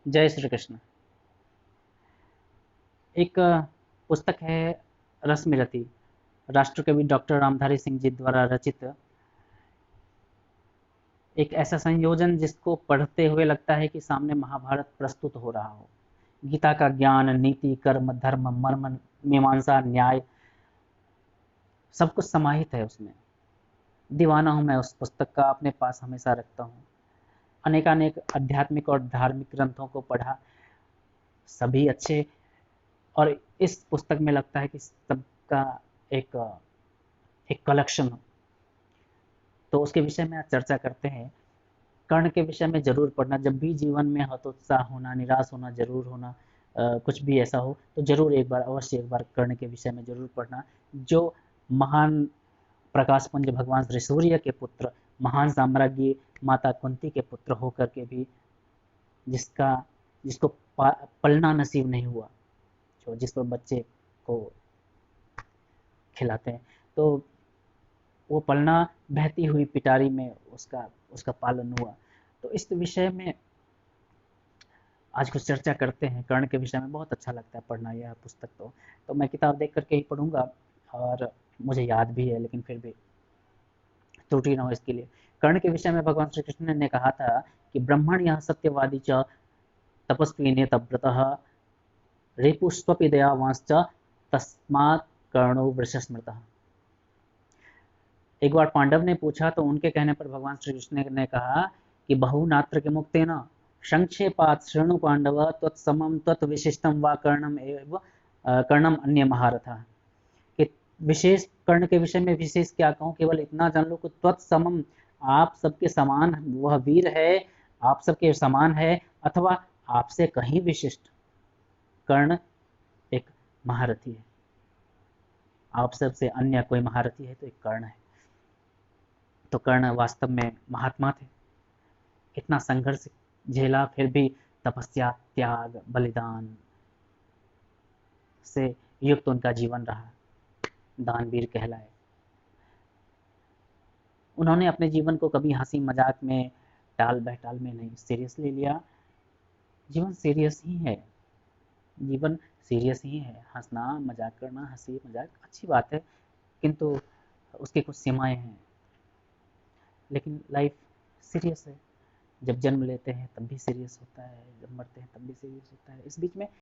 जय श्री कृष्ण। एक पुस्तक है रश्मिरथी, राष्ट्रकवि डॉक्टर रामधारी सिंह जी द्वारा रचित एक ऐसा संयोजन जिसको पढ़ते हुए लगता है कि सामने महाभारत प्रस्तुत हो रहा हो। गीता का ज्ञान, नीति, कर्म, धर्म, मर्म, मीमांसा, न्याय सब कुछ समाहित है उसमें। दीवाना हूँ मैं उस पुस्तक का, अपने पास हमेशा रखता हूँ। अनेकानेक आध्यात्मिक और धार्मिक ग्रंथों को पढ़ा, सभी अच्छे, और इस पुस्तक में लगता है कि सबका एक एक कलेक्शन हो। तो उसके विषय में आज चर्चा करते हैं। कर्ण के विषय में जरूर पढ़ना, जब भी जीवन में हतोत्साह होना, निराश होना, जरूर होना, कुछ भी ऐसा हो तो जरूर एक बार, अवश्य एक बार कर्ण के विषय में जरूर पढ़ना। जो महान प्रकाश पुंज भगवान श्री सूर्य के पुत्र, महान साम्राज्ञी माता कुंती के पुत्र होकर के भी जिसका जिसको पलना नसीब नहीं हुआ, जो जिस पर बच्चे को खिलाते हैं, तो वो पलना बहती हुई पिटारी में उसका उसका पालन हुआ। तो इस विषय में आज कुछ चर्चा करते हैं। कर्ण के विषय में बहुत अच्छा लगता है पढ़ना यह पुस्तक। तो मैं किताब देख करके ही पढ़ूंगा, और मुझे याद भी है, लेकिन फिर भी त्रुटि ना हो इसके लिए। कर्ण के विषय में भगवान श्री कृष्ण ने कहा था कि ब्रह्मण यह सत्यवादी च तपस्वी ने तव्रतः रिपुस्वपि दयावांश्च तस्मात् कर्णो वृषस्मृतः। एक बार पांडव ने पूछा तो उनके कहने पर भगवान श्री कृष्ण ने कहा कि बहुनात्र के मुक्तेन संक्षेपात शृणु पांडव त्वत्समम त्वत्विशिष्टम वा कर्णम एव कर्णम अन्य महारथा। कि विशेष कर्ण के विषय में विशेष क्या कहूँ, केवल इतना जान लो कि त्वत्समम, आप सबके समान वह वीर है, आप सबके समान है, अथवा आपसे कहीं विशिष्ट कर्ण एक महारथी है। आप सबसे अन्य कोई महारथी है तो एक कर्ण है। तो कर्ण वास्तव में महात्मा थे। इतना संघर्ष झेला, फिर भी तपस्या, त्याग, बलिदान से युक्त उनका जीवन रहा, दानवीर कहलाए। उन्होंने अपने जीवन को कभी हंसी मजाक में, टाल बहटाल में नहीं, सीरियसली लिया। जीवन सीरियस ही है, जीवन सीरियस ही है। हंसना मजाक करना, हंसी मजाक अच्छी बात है, किंतु उसकी कुछ सीमाएं हैं। लेकिन लाइफ सीरियस है। जब जन्म लेते हैं तब भी सीरियस होता है, जब मरते हैं तब भी सीरियस होता है। इस बीच में